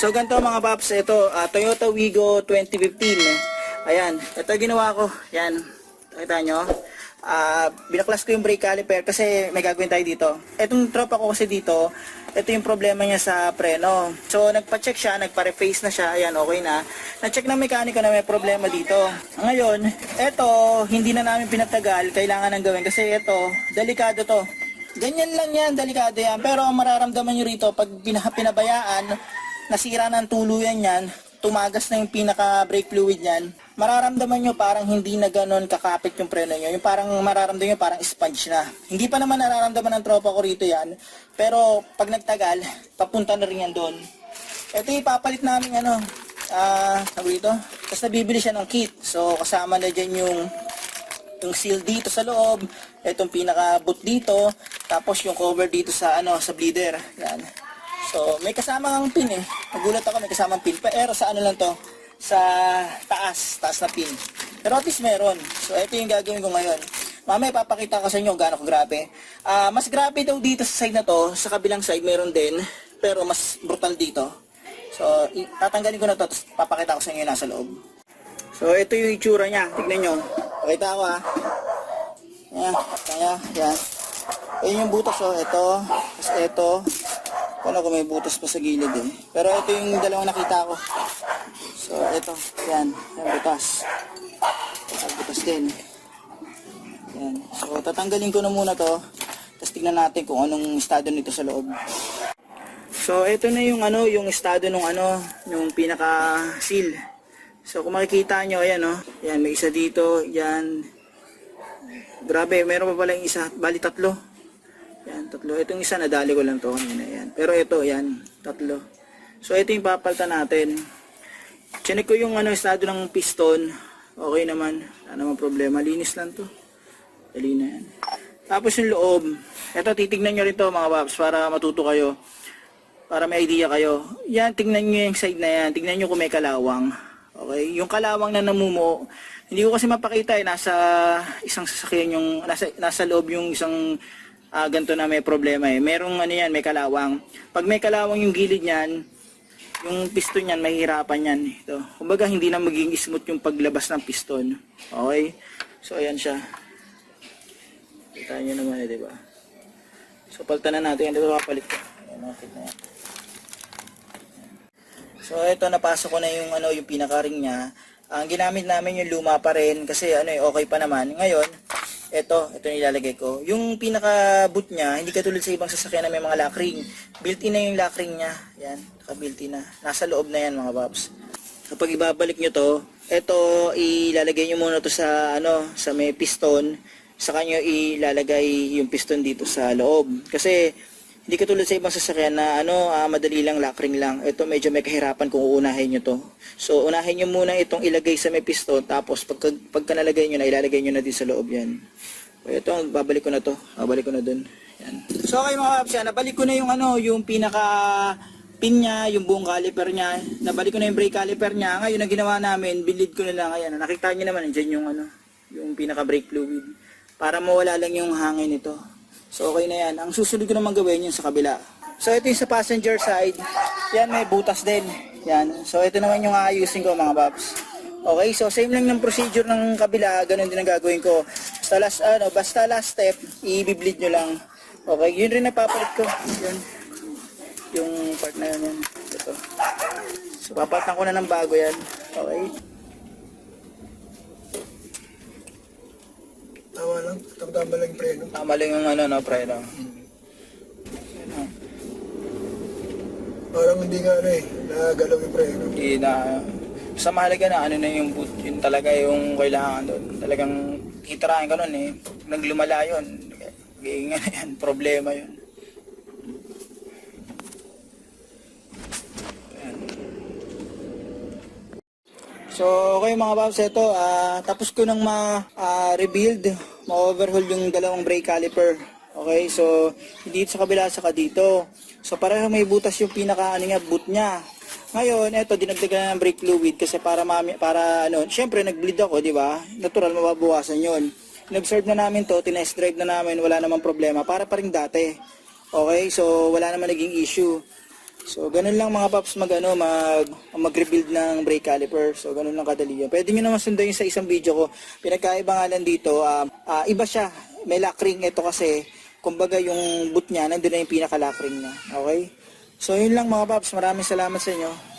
So ganito mga paps, ito Toyota Wigo 2015. Ayan, ito ginawa ko. Yan, nakita nyo. Binaklas ko yung brake caliper kasi may gagawin tayo dito. Itong tropa ko kasi dito, ito yung problema niya sa preno. So nagpa-check siya, nagpa-reface na siya. Ayan, okay na. Na-check ng mekaniko na may problema dito. Ngayon, ito hindi na namin pinatagal, kailangan nang gawin kasi ito, delikado to. Ganyan lang yan, delikado yan. Pero ang mararamdaman nyo rito, pag pinabayaan, nasira ng tuluyan yan, tumagas na yung pinaka-brake fluid yan, mararamdaman nyo parang hindi na ganon kakapit yung preno nyo. Yung parang mararamdaman nyo parang sponge na. Hindi pa naman nararamdaman ng tropa ko rito yan, pero pag nagtagal, papunta na rin yan doon. Ito ipapalit namin sabi ito, tapos nabibili siya ng kit. So kasama na dyan yung seal dito sa loob, itong pinaka-boot dito, tapos yung cover dito sa sa bleeder. Yan. So, may kasamang pin eh. Nagulat ako, may kasamang pin. Pero sa lang to? Sa taas na pin. Pero at least meron. So, ito yung gagawin ko ngayon. Mamaya papakita ko sa inyo gaano ko grabe. Mas grabe daw dito sa side na to. Sa kabilang side meron din. Pero mas brutal dito. So, tatanggalin ko na to. Tapos papakita ko sa inyo nasa loob. So, ito yung itsura niya. Tignan nyo. Pakita ko Yan. Yan. Ayan yung butas Ito. Tapos ito. Kung may butas pa sa gilid eh. Pero ito yung dalawang nakita ko. So, ito. Yan. Yan butas. Butas din. Yan. So, tatanggalin ko na muna to. Tapos tignan natin kung anong estado nito sa loob. So, ito na yung yung estado nung yung pinaka-seal. So, kung makikita nyo, ayan Yan, may isa dito. Yan. Grabe, meron pa pala yung isa. Bali, tatlo. Yan, tatlo. Itong isa nadali ko lang to kanina. Yan. Pero ito, yan, tatlo. So ito yung papalitan natin. Chinek ko yung estado ng piston. Okay naman. Wala namang problema. Linis lang to. Dali na yan. Tapos yung loob. Ito, titignan nyo rin to mga paps para matuto kayo. Para may idea kayo. Yan, tignan nyo yung side na yan. Tignan nyo kung may kalawang. Okay? Yung kalawang na namumuo. Hindi ko kasi mapakita nasa isang sasakyan yung, nasa loob yung isang ganito na may problema Merong yan, may kalawang. Pag may kalawang yung gilid niyan, yung piston niyan, mahihirapan yan. Ito. Kumbaga, hindi na maging smooth yung paglabas ng piston. Okay? So, ayan siya. Kita nyo naman diba? So, palitan na natin. Ito papalit ko. Ayan, natin na yan. So, ito, napasok ko na yung, yung pinaka-ring niya. Ang ginamit namin yung luma pa rin kasi okay pa naman. Ngayon, ito nilalagay ko. Yung pinaka-boot niya, hindi katulad sa ibang sasakyan na may mga lock ring. Built-in na yung lock ring niya. Yan, naka-built-in na. Nasa loob na yan mga paps. Kapag ibabalik nyo to, ito ilalagay nyo muna to sa sa may piston. Sa kanyo ilalagay yung piston dito sa loob. Kasi hindi katulad sa ibang sasakyan na madali lang, lock ring lang. Ito medyo may kahirapan kung uunahin nyo to. So unahin nyo muna itong ilagay sa may piston, tapos pagka nalagay nyo na, ilalagay nyo na din sa loob yan. So ito, babalik ko na to. Babalik ko na dun. Yan. So okay mga paps, nabalik ko na yung yung pinaka pin niya, yung buong caliper niya. Nabalik ko na yung brake caliper niya. Ngayon ang ginawa namin, binlid ko na lang. Ayan, nakita nyo naman, dyan yung yung pinaka brake fluid. Para mawala lang yung hangin nito. So okay na yan. Ang susunod ko naman gawin yung sa kabila. So ito yung sa passenger side. Yan, may butas din. Yan. So ito naman yung aayusin ko mga paps. Okay, so same lang ng procedure ng kabila. Ganun din ang gagawin ko. Basta last step, i-bleed nyo lang. Okay, yun rin napapalit ko. Yun. Yung part na yun. Ito. So papalitan ko na ng bago yan. Okay. Tama lang, tama lang yung preno. Tama lang yung preno. Parang hindi nga nagalaw yung preno. Hindi na, sa mahalaga na na yung boot, yun talaga yung kailangan doon. Talagang kitirahin ka nun naglumala yun. Magiging yan, problema yun. So, okay mga paps, ito, tapos ko nang ma-rebuild, ma-overhaul yung dalawang brake caliper. Okay, so, dito sa kabila, saka dito. So, para may butas yung pinaka, boot niya. Ngayon, ito, dinagdagan na ng brake fluid kasi syempre, nag-bleed ako, di ba? Natural, mababawasan yun. In-observe na namin to, tinest drive na namin, wala namang problema, para pa rin dati. Okay, so, wala naman naging issue. So, ganun lang mga paps mag-rebuild ng brake caliper. So, ganun lang kadali yun. Pwede nyo naman sundan yung sa isang video ko. Pinagkaiba nga lang dito, iba siya. May lock ring. Ito kasi, kumbaga yung boot niya, nandun na yung pinaka-lock ring niya. Okay? So, yun lang mga paps. Maraming salamat sa inyo.